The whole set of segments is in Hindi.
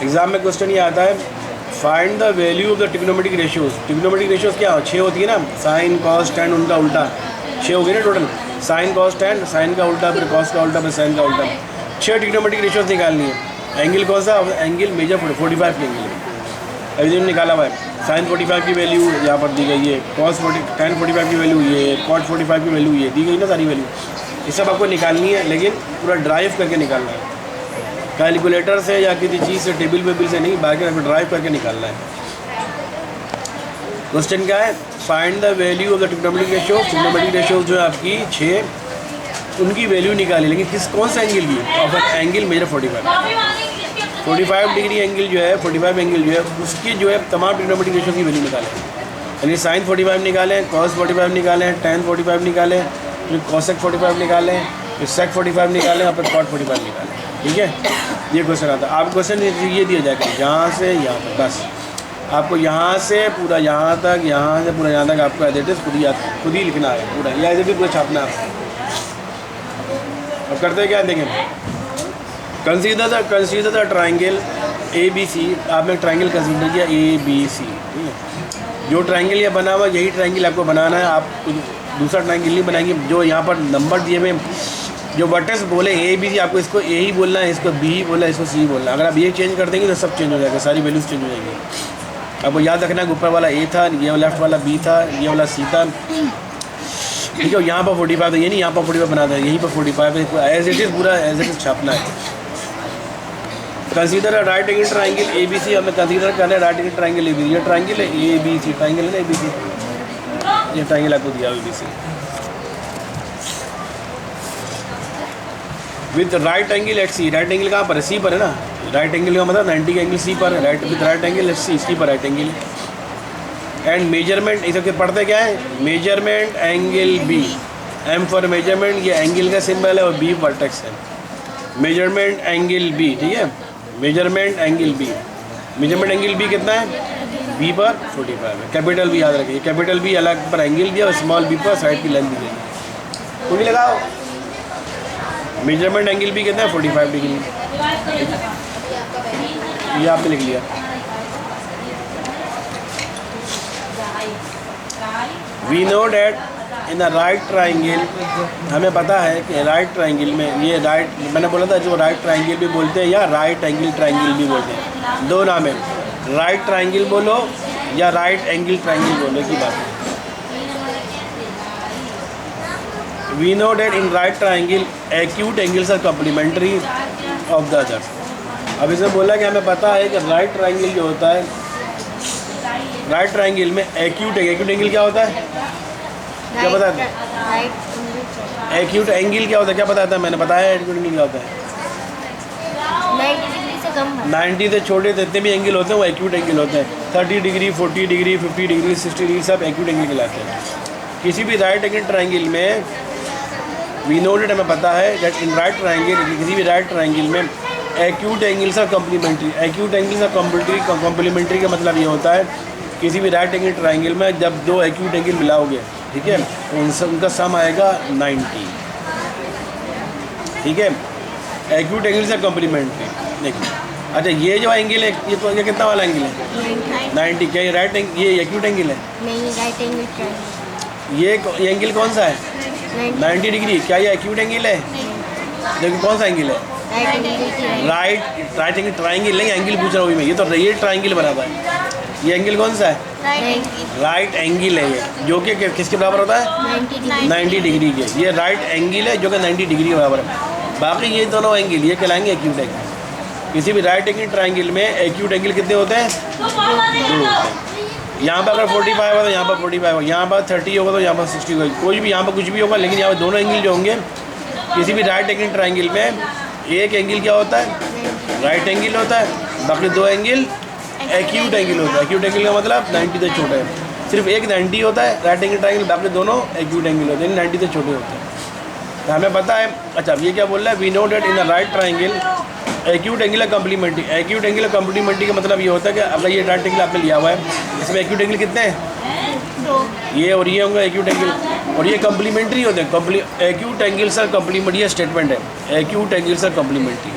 एग्ज़ाम में क्वेश्चन ये आता है, find the value of the trigonometric ratios. Trigonometric ratios क्या 6 होती है ना, साइन कॉस टैन उनका उल्टा 6 हो गई ना total, sine cos tan, sine का उल्टा फिर कॉस का उल्टा फिर साइन का उल्टा, 6 ट्रिग्नोमेट्रिक रेशियोज़ निकालनी है। एंगल कौन सा, एंगल मेजर 45 की एंगल अभी जो निकाला हुआ है। साइन 45 की वैल्यू यहाँ पर दी गई है, कॉस 45 की वैल्यू ये, कॉट 45 की वैल्यू ये दी गई ना सारी वैल्यू, ये सब आपको निकालनी है, लेकिन पूरा ड्राइव करके निकालना है, कैलकुलेटर से या किसी चीज़ से टेबल वेबल से नहीं, बाकी आपको ड्राइव करके निकालना है। क्वेश्चन क्या है, find the value of the trigonometric ratio. Trigonometric ratio जो है आपकी 6, उनकी वैल्यू निकाली, लेकिन कौन सा एंगल की, of angle measure 45 degree angle जो है, 45 एंगल जो है उसकी जो है तमाम ट्रिग्नोमेट्रिक रेशियो की वैल्यू निकालें। यानी साइन 45 निकालें, कॉस 45 निकालें, टैन 45 निकालें, फिर कॉसेक 45 निकालें, फिर सेक 45 निकालें और फिर कॉट 45 निकालें। ठीक है, ये क्वेश्चन आता है। आप क्वेश्चन ये दिया जाएगा यहाँ से यहाँ तक, बस आपको यहाँ से पूरा यहाँ तक, यहाँ से पूरा यहाँ तक आपको एज इट इज़ खुद ही लिखना है पूरा, या एज इट इज़ पूरा छापना है। अब करते हैं क्या, देखें, कंसीडर द ट्राइंगल ABC। आपने ट्राइंगल कंसीडर किया ABC, ठीक है। जो ट्राइंगल ये बना हुआ यही ट्राइंगल आपको बनाना है, आप दूसरा ट्राइंगल नहीं बनाएंगे। जो यहाँ पर नंबर दिए हुए, जो वर्टेक्स बोले ABC, आपको इसको A ही बोलना है, इसको B ही बोलना है, इसको C बोलना है। अगर आप ये चेंज कर देंगे तो सब चेंज हो जाएगा, सारी वैल्यूज़ चेंज हो जाएंगी। आपको याद रखना है ऊपर वाला A था, ये लेफ्ट वाला B था, ये वाला C था, ठीक है। यहाँ पर 45 था, ये नहीं यहाँ पर 45 बना था, यहीं पर 45 है, एज इट इज़ पूरा एज इट इज़ छापना है। Consider right angle triangle ABC, हमें कंसीडर करना है राइट एंगल ट्राइंगल ABC। ये ट्राइंगल है ABC, ट्राइंगल है ना ABC, ये ट्राइंगल आपको दिया ABC with right angle at C। Right angle कहाँ पर है, C पर है ना, राइट एंगल का मतलब 90 का एंगल C पर है, right with right angle at C पर राइट एंगल। एंड मेजरमेंट, इसे पढ़ते क्या है, measurement angle B, M for measurement, ये एंगल का सिंबल है और B वर्टेक्स है। मेजरमेंट एंगल B, ठीक है, measurement angle B, measurement angle B कितना है, B पर 45 है। कैपिटल B याद रखिए, कैपिटल B अलग पर एंगल दिया और स्मॉल b पर साइड की लेंथ दी है। तो भी लगाओ, मेजरमेंट एंगल B कितना है, 45 डिग्री, ये आपने लिख लिया। We know that in the right triangle, हमें पता है कि राइट ट्राइंगल में, ये राइट मैंने बोला था, जो राइट ट्राइंगल भी बोलते हैं या राइट एंगल ट्राइंगल भी बोलते हैं, दो नाम है, राइट ट्राइंगल बोलो या राइट एंगल ट्राइंगल बोलो की बात है। We know that in right triangle acute angles are complementary of the other. अब इसमें बोला कि हमें पता है कि राइट ट्राइंगल जो होता है, राइट ट्राइंगल में एक्यूट एंगल क्या होता है, क्या बताया था, एक्यूट एंगल क्या होता है, क्या बताया था मैंने, बताया एक्यूट एंगल क्या होता है, 90 से छोटे जितने भी एंगल होते हैं वो एक्यूट एंगल होते हैं। 30 डिग्री, 40 डिग्री, 50 डिग्री, 60 डिग्री सब एक्यूट एंगल कहलाते हैं। किसी भी राइट एंगल ट्राइंगल में वी नो डेट, हमें पता है दैट इन राइट ट्राइंगल, किसी भी राइट ट्राइंगल में acute angles are complementary. Acute angles are complementary का मतलब ये होता है किसी भी राइट एंगल ट्राइंगल में जब दो एक्यूट एंगल मिलाओगे, ठीक है, उनका सम आएगा 90, ठीक है। एक्यूट एंगल से कॉम्प्लीमेंट्री। देखिए, अच्छा ये जो एंगल है ये तो ये कितना वाला एंगल है, 90। क्या ये राइट एंगल, ये एक्यूट एंगल है, नहीं राइट एंगल ट्रायंगल। ये एंगल कौन सा है, 90 डिग्री। क्या ये एक्यूट एंगल है, देखिए कौन सा एंगल है, राइट एंगल ट्राइंगल नहीं, एंगल पूछ रहा हूँ मैं, ये तो ये ट्राइंगल बना हुआ है। ये एंगल कौन सा है, राइट एंगल है ये, जो कि किसके बराबर होता है, 90 डिग्री के। ये राइट एंगल है जो कि 90 डिग्री के बराबर है। बाकी ये दोनों एंगल ये कहलाएंगे एक्यूट एंगल। किसी भी राइट एंगल ट्राइंगल में एक्यूट एंगल कितने होते हैं, 2 होते हैं। यहाँ पर अगर 45 होगा तो यहाँ पर 45 होगा, यहाँ पर 30 होगा तो यहाँ पर 60 होगा, कोई भी यहाँ पर कुछ भी होगा, लेकिन यहाँ पर दोनों एंगल जो होंगे किसी भी राइट एंगल ट्राइंगल में, एक एंगल क्या होता है, राइट एंगल होता है, बाकी दो एंगल एक्यूट एंगल होता है। एक्यूट एंगल का मतलब 90 से छोटा है, सिर्फ एक 90 होता है राइट एंगल ट्राइंगल, बाकी दोनों एक्यूट एंगल होते हैं, 90 से छोटे होते हैं। तो हमें पता है। अच्छा ये क्या बोल रहा है, we know that in the right triangle acute angle complementary. Acute angle complementary का मतलब ये होता है कि अगर ये राइट एंगल आपने लिया हुआ है, इसमें एक्यूट एंगल कितने हैं, ये और ये होंगे एक्यूट एंगल, और ये कॉम्प्लीमेंट्री होते हैं। Acute angles are complementary statement है, acute angles are complementary.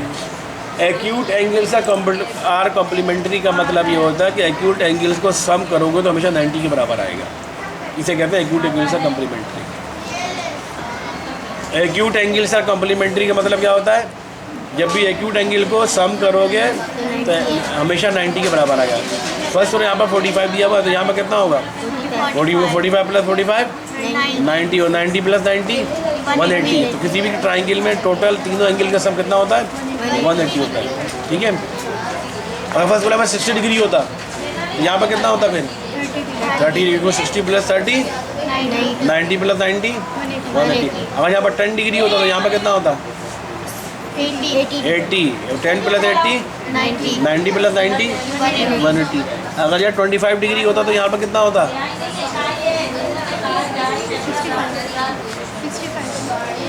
Acute angles are complementary का मतलब ये होता है कि एक्यूट एंगल्स को सम करोगे तो हमेशा 90 के बराबर आएगा। इसे कहते हैं acute angles are complementary. Acute angles are complementary का मतलब क्या होता है? जब भी एक्यूट एंगल को सम करोगे तो हमेशा 90 के बराबर आएगा। फर्स्ट और यहाँ पर 45 दिया हुआ है, तो यहाँ पर कितना होगा? 45 प्लस 45 90, और 90 प्लस 90 180। तो किसी भी ट्राइंगल में टोटल तीनों एंगल का सम कितना होता है? 180 होता है। ठीक है। अगर फर्स्ट बोला मैं 60 डिग्री होता, तो यहाँ पर कितना होता फिर? 30 डिग्री को 60 प्लस 30 90 प्लस 90 180। अगर यहाँ पर 10 डिग्री होता तो यहाँ पर कितना होता? 80। 10 प्लस 80 90 प्लस 90 180। अगर यार 25 डिग्री होता तो यहाँ पर कितना होता?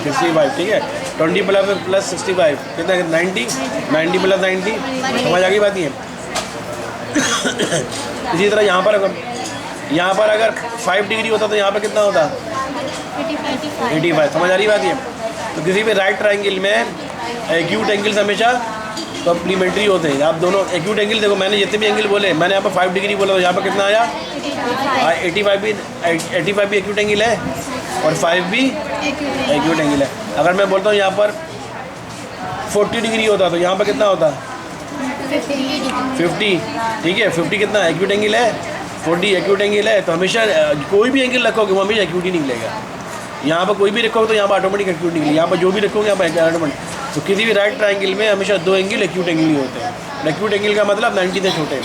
65। ठीक है। 20 प्लस 65 कितना? 90 90 प्लस 90। समझ आ गई बात ये? इसी तरह यहाँ पर अगर 5 डिग्री होता तो यहाँ पर कितना होता? 85। समझ आ रही बात ये? तो किसी भी राइट ट्राइंगल में एक्यूट एंगल्स हमेशा कॉम्प्लीमेंट्री होते हैं। आप दोनों एक्यूट एंगल देखो, मैंने जितने भी एंगल बोले, मैंने यहाँ पर 5 डिग्री बोला तो यहाँ पर कितना आया? 85 भी एक्यूट एंगल है और 5 भी एक्यूट एंगल है। अगर मैं बोलता हूँ यहाँ पर 40 डिग्री होता तो यहाँ पर कितना होता? 50। ठीक है। 50 कितना एक्यूट एंगल है? 40 एक्यूट एंगल है। तो हमेशा कोई भी एंगल रखोगे वो हमेशा एक्यूट ही निकलेगा। यहाँ पर कोई भी रखोगे तो यहाँ पर ऑटोमेटिक एक्यूट निकलेगा। यहाँ पर जो भी रखोगे यहाँ पर ऑटोमेटिक। तो किसी भी राइट ट्राइंगल में हमेशा 2 एंगल एक्यूट एंगल ही होते हैं। एक्यूट एंगल का मतलब 90 से छोटे हैं।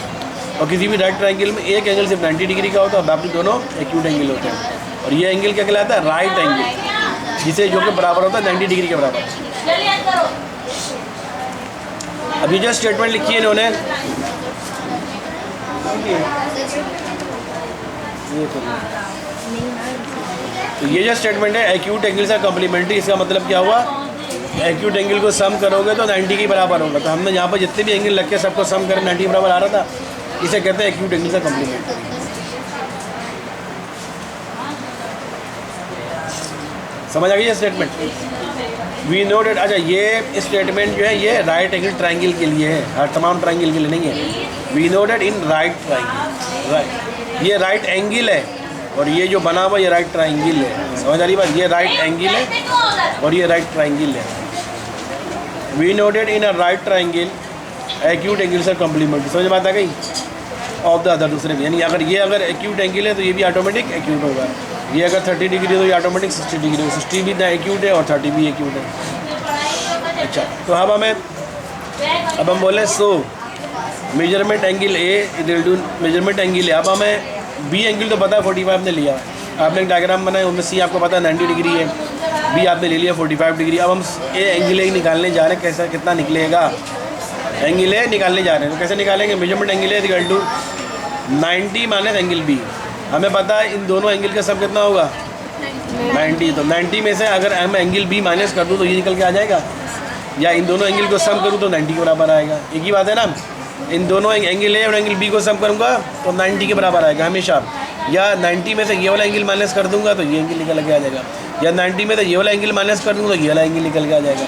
और किसी भी राइट ट्राइंगल में एक एंगल सिर्फ 90 डिग्री का होता है, बाकी दोनों एक्यूट एंगल होते हैं। और ये एंगल क्या कहलाता है? राइट एंगल, जिसे जो कि बराबर होता है 90 डिग्री के बराबर। अभी जो स्टेटमेंट लिखी है इन्होंने, तो ये जो स्टेटमेंट है एक्यूट एंगल से कॉम्प्लीमेंट्री, इसका मतलब क्या हुआ? एक्यूट एंगल को सम करोगे तो 90 के बराबर होगा। तो हमने यहाँ पर जितने भी एंगल रखे सबको सम कर 90 के बराबर आ रहा था। इसे कहते हैं एक्यूट एंगल से कॉम्प्लीमेंट्री। समझ आ गई ये स्टेटमेंट? We know date. अच्छा, ये स्टेटमेंट जो है ये राइट एंगल ट्राइंगल के लिए है, हर तमाम ट्राइंगल के लिए नहीं है। We know that in right triangle, right, ये राइट एंगल है और ये जो बना हुआ ये राइट ट्राइंगल है। समझ आ रही बात? ये राइट एंगल है और ये राइट ट्राइंगल है। We know that in a right triangle acute angle से कॉम्प्लीमेंट्री। समझ बात आ गई? ऑफ द अदर, दूसरे भी, यानी अगर एक्यूट एंगल है तो ये भी ऑटोमेटिक एक्यूट होगा। ये अगर 30 डिग्री है तो ये ऑटोमेटिक 60 डिग्री है। 60 भी एक्यूट है और 30 भी एक्यूट है। अच्छा, तो अब हम बोले सो मेजरमेंट एंगल ए इधर डू मेजरमेंट एंगल है। अब हमें बी एंगल तो पता है 45 आपने लिया, आपने एक डायग्राम बनाया उनमें सी आपको पता है 90 डिग्री है, बी आपने ले लिया 45 डिग्री। अब हम ए एंगल ए निकालने जा रहे हैं, कैसा कितना निकलेगा? एंगल ए निकालने जा रहे हैं तो कैसे निकालेंगे? Measurement angle A equal to 90 minus angle B. हमें पता है इन दोनों एंगल का सम कितना होगा? 90। तो 90 में से अगर मैं एंगल बी माइनस कर दूँ तो ये निकल के आ जाएगा, या इन दोनों एंगल को सम करूँ तो 90 के बराबर आएगा। एक ही बात है ना? इन दोनों एंगल ए और एंगल बी को सम करूँगा तो 90 के बराबर आएगा हमेशा। या 90 में से ये वाला एंगल माइनस कर दूंगा तो ये एंगल निकल के आ जाएगा, या 90 में से ये वाला एंगल माइनस कर दूँगा तो ये वाला एंगल निकल के आ जाएगा।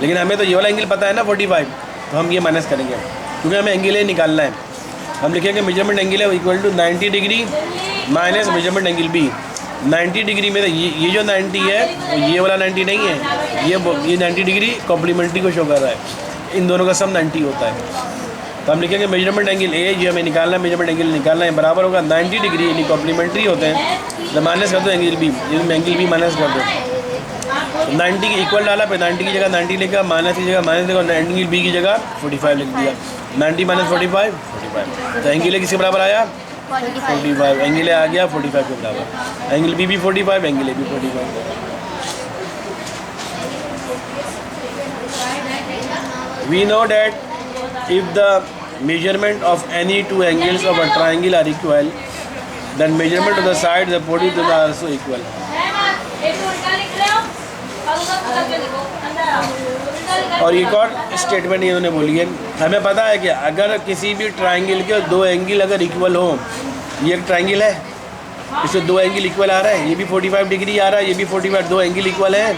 लेकिन हमें तो ये वाला एंगल पता है ना 45, तो हम ये माइनस करेंगे क्योंकि हमें एंगल ए निकालना है। हम लिखेंगे मेजरमेंट एंगल है equal to 90 degree minus measurement angle B. 90 degree में ये जो 90 है ये वाला 90 नहीं है, ये 90 डिग्री कॉम्प्लीमेंट्री को शो कर रहा है। इन दोनों का सम 90 होता है। तो हम लिखेंगे मेजरमेंट एंगल ए जो हमें निकालना है, मेजरमेंट एंगल निकालना है, बराबर होगा 90 डिग्री, यानी कॉम्प्लीमेंट्री होते हैं। तो माइनस कर दो angle B, angle B minus कर दो। 90 की इक्वल डाला, फिर 90 की जगह 90 लिखा, माइनस की जगह माइनस लिखा, एंगल बी की जगह 45 लिख दिया। 90 माइनस 45 45। तो एंगल ए किसके बराबर आया? 45। एंगल ए आ गया 45 के बराबर। एंगल बी भी 45, एंगल ए भी 45। We know that if the measurement of any two angles of a triangle are equal, then measurement of the sides opposite to them are also equal. और एक और स्टेटमेंट इन्होंने बोली है, हमें पता है कि अगर किसी भी ट्राइंगल के 2 एंगल अगर इक्वल हो, ये एक ट्राइंगल है, इसमें 2 एंगल इक्वल आ रहा है, ये भी 45 डिग्री आ रहा है, ये भी 45, 2 एंगल इक्वल है,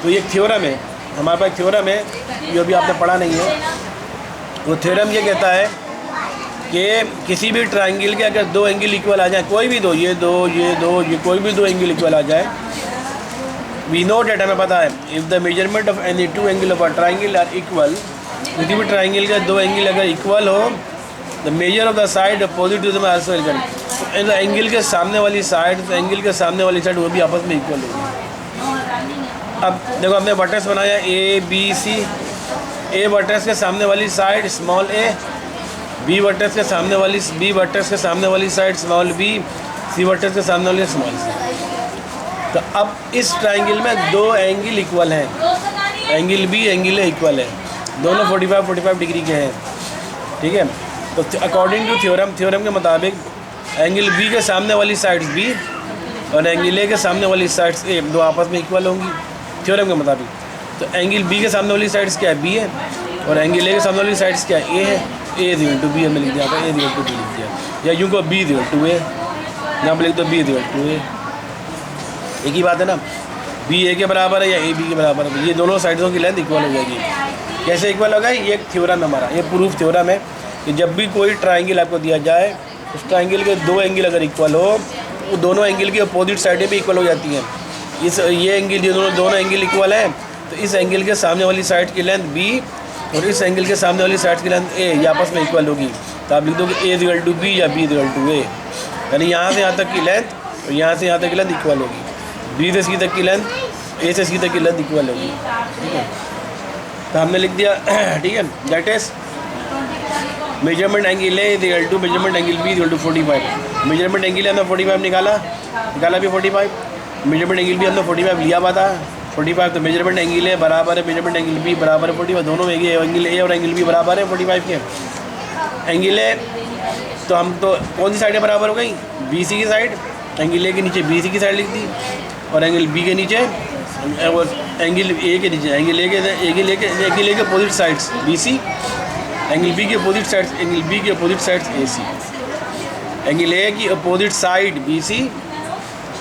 तो ये थ्योरम है हमारे पास थ्योरम है जो भी आपने पढ़ा नहीं है। वो थ्योरम ये कहता है कि किसी भी ट्राइंगल के अगर दो एंगल इक्वल आ जाए, कोई भी दो, ये कोई भी दो एंगल इक्वल आ जाए, वी नो डेट, हमें पता है, if the measurement of any two angle of a triangle are equal, किसी भी ट्राइंगल के दो एंगल अगर इक्वल हो, the measure of the side opposite to them also equal, तो एंगल के सामने वाली साइड, तो एंगल के सामने वाली साइड वो भी आपस में इक्वल होगी। अब देखो हमने वर्टेक्स बनाया A B C, A vertex के सामने वाली साइड स्मॉल ए, बी वर्टेक्स के सामने वाली साइड स्मॉल बी, सी वर्टेक्स के सामने वाली स्मॉल सी। तो अब इस ट्राइंगल में दो एंगल इक्वल हैं, angle B angle A equal है, दोनों 45 डिग्री के हैं, ठीक है। तो अकॉर्डिंग टू थ्योरम के मुताबिक एंगल बी के सामने वाली साइड्स बी और एंगल ए के सामने वाली साइड्स ए दो आपस में इक्वल होंगी थ्योरम के मुताबिक। तो एंगल बी के सामने वाली साइड्स क्या है, बी है, और एंगल ए के सामने वाली साइड्स क्या है, ए है। ए इज इक्वल टू बी हमने लिख दिया था, ए इज इक्वल टू बी लिख दिया, या यूँ को बी इज इक्वल टू ए, यहाँ पर लिख दो बी इज इक्वल टू ए। एक ही बात है ना, बी ए के बराबर है या ए बी के बराबर है, ये दोनों साइडों की लेंथ इक्वल हो जाएगी। कैसे इक्वल होगा, ये एक थ्योरम है हमारा, ये प्रूफ थ्योरम है कि जब भी कोई ट्राइंगल आपको दिया जाए, उस ट्राइंगल के दो एंगल अगर इक्वल हो, वो दोनों एंगल की अपोजिट साइडें भी इक्वल हो जाती हैं। ये एंगल, ये दोनों एंगल इक्वल हैं, तो इस एंगल के सामने वाली साइड की लेंथ बी और इस एंगल के सामने वाली साइड की लेंथ ए, ये आपस में इक्वल होगी। तो आप लिख दो कि ए इज इक्वल टू बी या बी इज इक्वल टू ए, यानी यहाँ से यहाँ तक की लेंथ और यहाँ से यहाँ तक की लेंथ इक्वल होगी, बी से सी तक की लेंथ, ए से सी तक की लेंथ इक्वल होगी, ठीक है। तो हमने लिख दिया, ठीक है, that is measurement angle A is equal to measurement angle B is equal to 45। Measurement angle हमने 45 निकाला भी 45, मेजरमेंट एंगल भी हमने 45 लिया हुआ था 45, तो मेजरमेंट एंगल ए बराबर है मेजरमेंट एंगल बी बराबर है 45, दोनों में एंगल ए और एंगल बी बराबर है 45 के। एंगल ए तो हम तो कौन सी साइडें बराबर हो गई, बी सी की साइड, एंगल ए के नीचे बी सी की साइड लिख दी, और एंगल बी के नीचे और एंगल ए के नीचे एंगल ए के opposite sides B C, angle B के opposite sides A C, angle A की opposite side B C,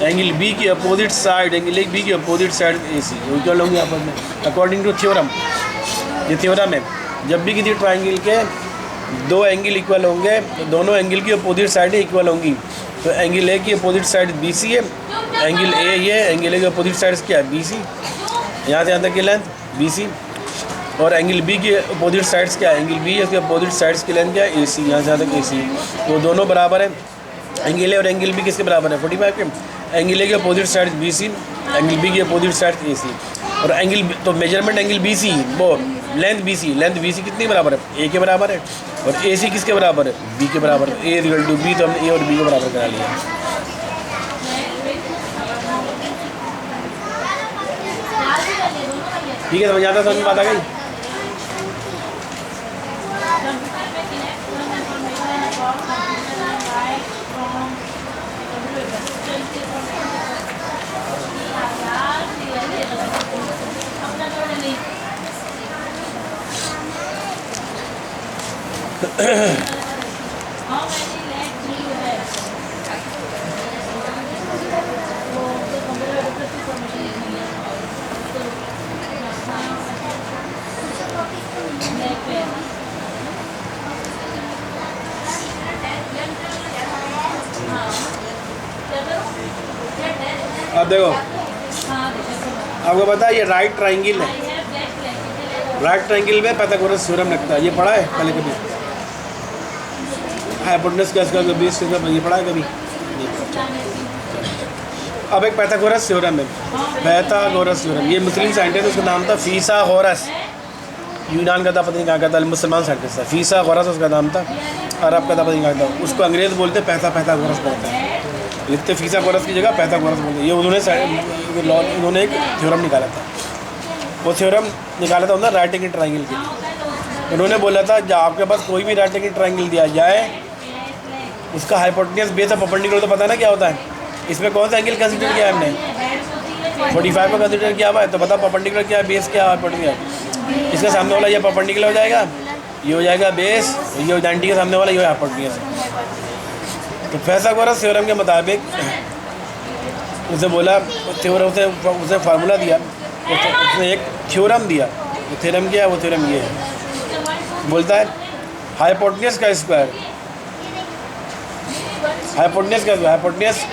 angle B की अपोजिट साइड एंगल बी की अपोजिट साइड ए सी, वो क्या लोगे आपस में अकॉर्डिंग टू थ्योरम। ये थ्योरम है, जब भी किसी ट्राइंगल के दो एंगल इक्वल होंगे तो दोनों एंगल की अपोजिट साइडें इक्वल होंगी। तो एंगल ए की अपोजिट साइड बी सी है, एंगल ए ये, एंगल ए की अपोजिट साइड्स क्या है बी सी, यहाँ से यहाँ तक की लेंथ बी सी, और एंगल बी की अपोजिट साइड्स क्या है, एंगल बी इसके अपोजिट साइड्स की लेंथ क्या है ए सी, यहाँ से यहाँ तक ए सी, तो दोनों बराबर है। एंगल ए और एंगल बी किसके बराबर है 45 के, एंगल ए के opposite side B C, angle B की अपोजिट साइड ए सी, और एंगल तो मेजरमेंट एंगल बी सी, वो लेंथ बी सी कितनी बराबर है, ए के बराबर है, और ए सी किसके बराबर है, बी के बराबर है, ए इज इक्वल टू बी, तो हमने ए और बी के बराबर करा लिया। ठीक है, समझ आता, समझ में बात आ गई। अब देखो, आपको पता है ये राइट ट्राइंगल है, राइट ट्राइंगल में पाइथागोरस थ्योरम लगता है, ये पढ़ा है पहले कभी, हाइपोटेनस का इसका बेस ये पढ़ा है कभी। अब एक पाइथागोरस थ्योरम है, पाइथागोरस थ्योरम, ये मुस्लिम साइंटिस्ट, उसका नाम था फीसागोरस, यूनान का था, पता नहीं कहाँ का था, मुसलमान साइंटिस्ट था, फीसागोरस उसका नाम था, अरब का था, पता नहीं कहाँ था, उसको अंग्रेज़ बोलते पाइथागोरस बोलते हैं, लिखते फीसागोरस की जगह पाइथागोरस बोलते हैं। ये उन्होंने एक थ्योरम निकाला था, वो थ्योरम निकाला था उन्होंने राइट एंगल ट्राइंगल के लिए। उन्होंने बोला था जब आपके पास कोई भी राइट एंगल ट्राइंगल दिया जाए, उसका हाइपोटेनस बेस ऑफ परपेंडिकुलर, तो पता ना क्या होता है, इसमें कौन सा एंगल कंसिडर किया है हमने 45 पर कंसिडर किया हुआ है, तो पता परपेंडिकुलर क्या है, बेस क्या है, हाइपोटेनस, इसके सामने वाला ये परपेंडिकुलर हो जाएगा, ये हो जाएगा बेस, ये 90 के सामने वाला ये हाइपोटेनस। तो पाइथागोरस थ्योरम के मुताबिक उसे बोला, थ्योरम उसे फार्मूला दिया उसने एक थ्योरम दिया। वो थ्योरम क्या है? वो थ्योरम ये है, बोलता है हाइपोटेन्यूज का स्क्वायर, हाइपोटेन्यूज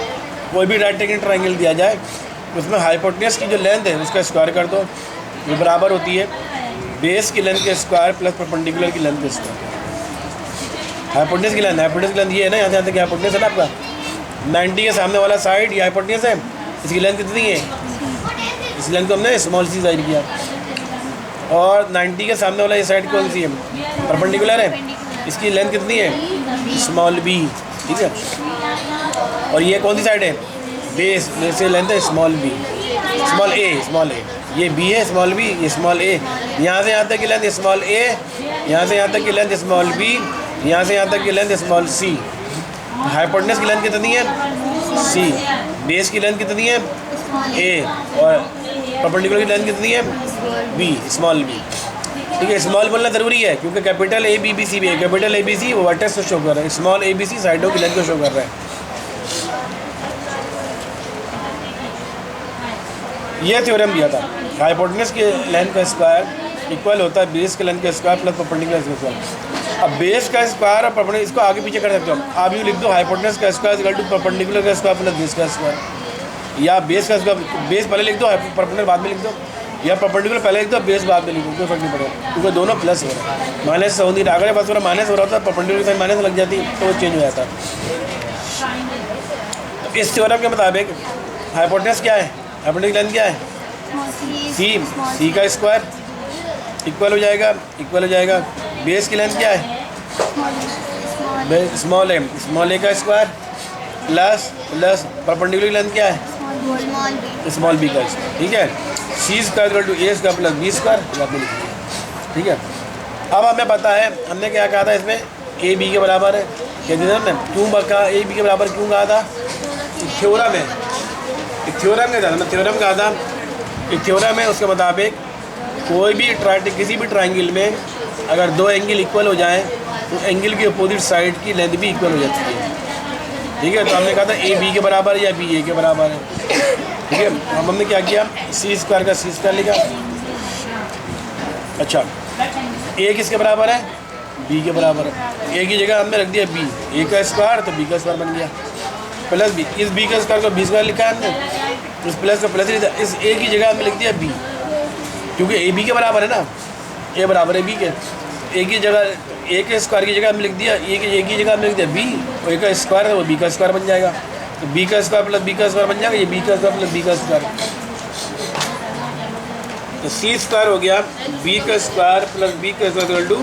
कोई भी राइट एंगल ट्रायंगल दिया जाए उसमें हाइपोटेन्यूज की जो लेंथ है उसका स्क्वायर कर दो, वो बराबर होती है बेस की लेंथ के स्क्वायर प्लस परपेंडिकुलर की लेंथ के स्क्वायर। हाइपोटेन्यूज की लेंथ ये है ना, यहाँ तक हाइपोटेन्यूज है ना आपका 90 के सामने वाला साइड ये हाइपोटेन्यूज है, इसकी लेंथ कितनी है? इस लेंथ को हमने स्मॉल सी साइड किया। और 90 के सामने वाला ये साइड कौन सी है? परपेंडिकुलर है, इसकी लेंथ कितनी है? स्मॉल बी, ठीक है। और ये कौन सी साइड है? बेस से लेंथ है स्मॉल बी, स्मॉल ए, ये बी है, स्मॉल बी, ये स्मॉल ए। यहाँ से यहाँ तक की लेंथ स्मॉल ए, यहाँ से यहाँ तक की लेंथ स्मॉल बी, यहाँ से यहाँ तक की लेंथ स्मॉल सी। हाइपोटेन्यूज की लेंथ कितनी है? सी। बेस की लेंथ कितनी है? ए। और परपेंडिकुलर की लेंथ कितनी है? बी, स्मॉल बी, ठीक है। स्मॉल बोलना ज़रूरी है क्योंकि capital A B B C भी है। कैपिटल ए बी सी वो वर्टेक्स को शो कर रहा है, स्मॉल ए बी सी साइडों की लेंथ को शो कर रहा है। ये थ्योरम दिया था, हाइपोटेन्यूज के लेंथ का स्क्वायर इक्वल होता है बेस के लेंथ का स्क्वायर प्लस परपेंडिकुलर का स्क्वायर। अब बेस का स्क्वायर और परपेंडिकुलर इसको आगे पीछे कर सकते हो आप यूँ लिख दो, हाइपोटेन्यूज का स्क्वायर इक्वल टू परपेंडिकुलर का स्क्वायर प्लस बेस का स्क्वायर, या बेस का स्क्वायर, बेस पहले लिख दो परपेंडिकुलर बाद में लिख दो, या परपेंडिकुलर पहले लिख दो बेस बाद में लिख दो, कोई फर्क नहीं पड़ेगा क्योंकि दोनों प्लस हो रहा है। माइनस होती है, अगर बस थोड़ा माइनस हो रहा था परपेंडिकुलर साइड माइनस लग जाती तो वो चेंज हो जाता। तो इस थ्योरम के मुताबिक हाइपोटेन्यूज क्या है? हाइपोटेन्यूज लेंथ क्या है? सी का स्क्वायर इक्वल हो जाएगा बेस की लेंथ क्या है? स्मॉल ए का स्क्वायर प्लस परपेंडिकुलर लेंथ क्या है? स्मॉल बी का स्क्वायर, ठीक है। C square equal to A square plus B square, आपने लिख दिया, ठीक है। अब हमें पता है हमने क्या कहा था इसमें ए बी के बराबर है, क्या दिया हमने? क्यों कहा ए बी के बराबर क्यों कहा था? थ्योरम है, एक थ्योरम का था, थ्योरम कहा था, एक थ्योरम है। उसके मुताबिक कोई भी किसी भी ट्रायंगल में अगर दो एंगल इक्वल हो जाएं तो एंगल की अपोजिट साइड की लेंथ भी इक्वल हो जाती है, ठीक है। तो हमने कहा था ए बी के बराबर या बी ए के बराबर है, ठीक है। अब हमने क्या किया? सी स्क्वायर का सी स्क्वायर लिखा। अच्छा, ए किसके बराबर है? बी के बराबर है। ए की जगह हमने रख दिया बी, ए का स्क्वायर तो बी का स्क्वायर बन गया प्लस बी। इस बी का स्क्वायर को बी स्क्वायर लिखा है हमने, इस प्लस का प्लस लिखा। इस ए की जगह हमने लिख दिया बी क्योंकि ए बी के बराबर है ना, ए बराबर है बी के। ए की जगह ए के स्क्वायर की जगह हमने लिख दिया ए की जगह हमने लिख दिया बी, और ए का स्क्वायर है वो बी का स्क्वायर बन जाएगा। तो बी का स्क्वायर प्लस बी का स्क्वायर बन जाएगा, ये बी का स्क्वायर प्लस बी का स्क्वायर। तो सी स्क्वायर हो गया बी का स्क्वायर प्लस बी का square equal to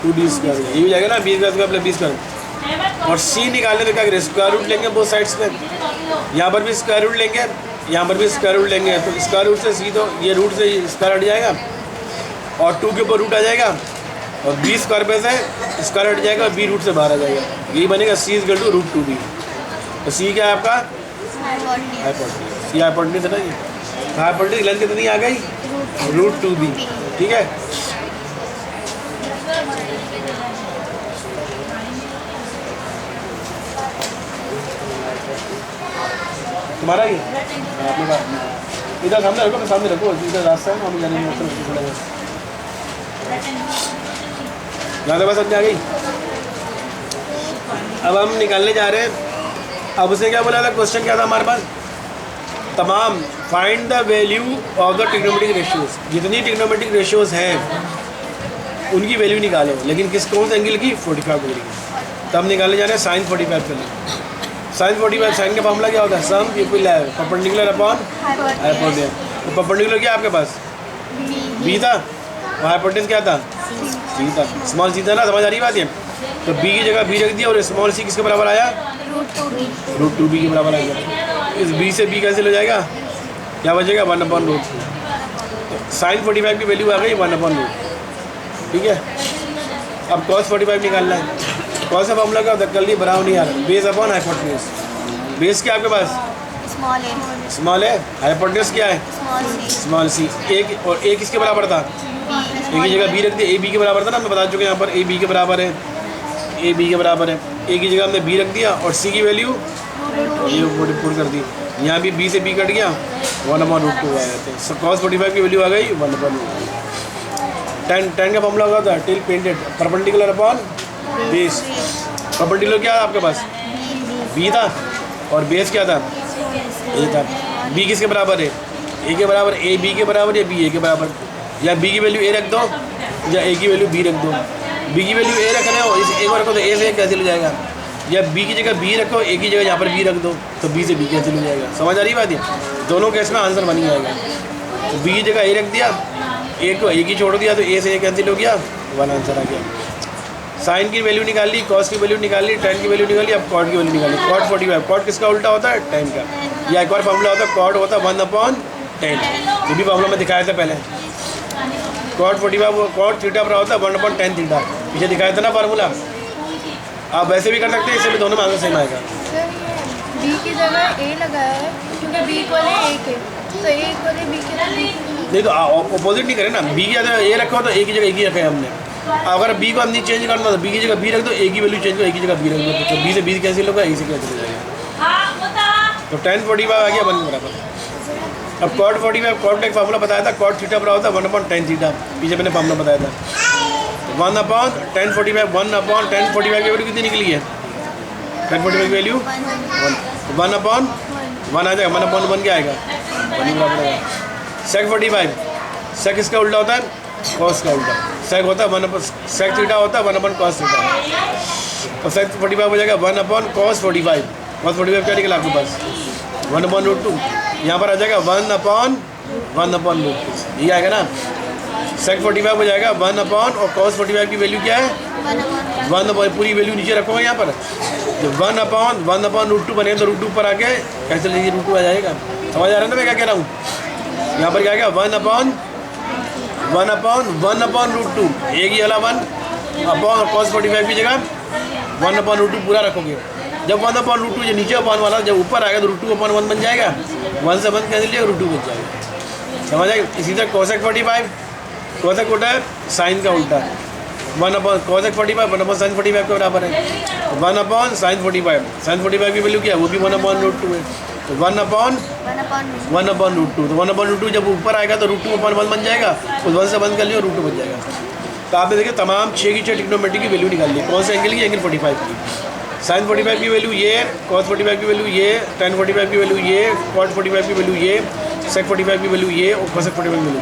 2d square, ये हो जाएगा ना, बी का स्क्वायर प्लस बी स्क्वायर। और सी निकालने में क्या करें? स्क्वायर रूट लेंगे बोथ साइड्स में, यहाँ पर भी स्क्वायर रूट लेंगे, यहाँ पर भी स्क्वायर रूट लेंगे। तो स्क्वायर रूट से सी तो ये रूट से स्क्वायर हट जाएगा और 2 के ऊपर रूट आ जाएगा, और बी स्क्वायर पे से स्क्वायर हट जाएगा, बी रूट से बाहर आ जाएगा, यही बनेगा सी इक्वल टू रूट 2b। तो सी क्या है आपका? हाइपोटेन्यूज। सी हाइपोटेन्यूज है ना, ये हाइपोटेन्यूज लेंथ कितनी आ गई? रूट 2b, ठीक है। तुम्हारा ही इधर सामने रखो, मैं सामने रखो, इधर रास्ता है हम जाने में ज़्यादा बात समझ आ गई। अब हम निकालने जा रहे हैं। अब उसे क्या बोला था? क्वेश्चन क्या था हमारे पास? तमाम find the value of the trigonometric ratios, जितनी ट्रिग्नोमेट्रिक रेशियोज हैं उनकी वैल्यू निकालो, लेकिन कौन से एंगल की? 45 डिग्री की। तब निकालने जा रहे हैं साइन 45 के लिए। साइन 45, साइन का फॉर्मूला क्या होता है? सम परपेंडिकुलर अपॉन हाइपोटेन्यूज। तो परपेंडिकुलर क्या आपके पास? बी था, और हाइपोटेन्यूज क्या था? सी था। स्मॉल सी था ना, समझ आ रही बात? ये तो बी की जगह बी रख दिया, और स्मॉल सी किसके बराबर आया? रूट 2b के बराबर आएगा। इस बी से बी कैंसिल हो जाएगा, क्या बचेगा? 1/√2। तो साइन 45 की वैल्यू आ गई 1/√2, ठीक है। अब कॉस 45 निकालना है। कौन सा फॉर्मूला का होता है? कल ही बनाओ नहीं यार। Base upon hypotenuse. बेस क्या आपके पास? स्मॉल है। हाइपोटेन्यूज क्या है? Small C. एक और ए किसके बराबर था? ए की जगह बी रख दिया, ए बी के बराबर था ना, मैं बता चुके यहाँ पर ए बी के बराबर है, ए बी के बराबर है। ए की जगह हमने बी रख दिया और सी की वैल्यू ये पुट कर दी। यहाँ भी बी से बी कट गया, 1/√2 आ जाते हैं। सो cos 45 की वैल्यू आ गई 1/√2। tan का फॉर्मूला होगा था till painted perpendicular upon base. Perpendicular क्या था आपके पास? बी था और बेस क्या था? ए था। बी किसके बराबर है? ए के बराबर। ए बी के बराबर या बी ए के बराबर? या बी की वैल्यू ए रख दो या ए की वैल्यू बी रख दो। बी की वैल्यू ए रख रहे हो, इस ए को रखो तो ए से कैंसिल हो जाएगा। या बी की जगह बी रखो, ए की जगह यहाँ पर बी रख दो तो बी से बी कैंसिल हो जाएगा। समझ आ रही बात? है दोनों केस में आंसर बन ही जाएगा। तो बी की जगह ए रख दिया, ए को ए की छोड़ दिया तो ए से ए कैंसिल हो गया, वन आंसर आ गया। साइन की वैल्यू निकाल ली, कॉस की वैल्यू निकाल ली, tan की वैल्यू निकाल ली, अब कॉट की वैल्यू निकाली। कॉट 45, कॉट किसका उल्टा होता है? tan का। या एक और फॉर्मूला होता है कॉट होता है 1/10। ये भी फॉर्मूला में दिखाया था पहले। कॉट 45 कॉट थीटा पर होता है 1/10 थीटा, पीछे दिखाया था ना फार्मूला। आप वैसे भी कर सकते हैं, इससे भी दोनों में आंसर सेम आएगा। बी की जगह ए लगाया है क्योंकि बी इक्वल है ए के, तो ए इक्वल है बी के, तो बी नहीं तो अपोजिट नहीं करें ना। बी की जगह ए रखा हो तो ए की जगह ए की रखा है हमने। अगर बी को हमने चेंज करना तो बी की जगह बी रख दो, ए की वैल्यू चेंज करो, ए की जगह बी रख दो, तो बी से बी कैंसिल होगा, ए से कैंसिल हो जाएगा। तो tan 45 आ गया 1 बराबर। अब cot 45 cot का एक फार्मूला बताया था, cot थीटा पर होता है 1/10 थीटा, पीछे मैंने फार्मूला बताया था। 1/10 45 1/10 45 की वैल्यू कितनी निकली है? tan 45 की वैल्यू 1/1 आ जाएगा। 1/1 क्या आएगा? 1 ही बराबर आएगा। sec 45 sec इसका उल्टा होता है cos का उल्टा। sec होता है sec थीटा होता है 1/cos थीटा, तो sec 45 हो जाएगा 1/cos 45। cos 45 क्या निकला आपके पास? 1/√2। यहाँ पर आ जाएगा 1/1/√2, ये आएगा ना। sec 45 हो जाएगा 1/, और cos 45 की वैल्यू क्या है? 1/, पूरी वैल्यू नीचे रखोगे यहाँ पर। जब 1/1/√2 बने तो √2 पर आके कैसे लीजिए √2 आ जाएगा। समझ आ रहा है ना मैं क्या कह रहा हूँ? यहाँ पर क्या आएगा 1/1/√2, एक ही वाला 1 cos 45 की जगह 1/√2 पूरा रखोगे। जब 1/√2 जो नीचे अपान वाला जब ऊपर आएगा तो √2/1 बन जाएगा, 1 से 1 कैंसिल जाएगा, √2 बच जाएगा। समझ आएगा? इसी तरह cosec 45 cosec होता है साइन का उल्टा। 1/cosec 45 1/sin 45 के बराबर है। 1/sin 45 sin 45 की वैल्यू क्या है? वो भी 1/√2 है। तो 1/1/√2, तो 1/√2 जब ऊपर आएगा तो √2/1 बन जाएगा, उस 1 से 1 कर लिया, √2 बन जाएगा। तो आपने देखिए तमाम 6 की 6 ट्रिग्नोमेट्री की वैल्यू निकाल ली। कौन से एंगल की? एंगल 45 की। sin 45 की वैल्यू ये, cos 45 की वैल्यू ये, tan 45 की वैल्यू ये, cot 45 की वैल्यू ये, sec 45 की वैल्यू ये और cosec 45 की वैल्यू ये।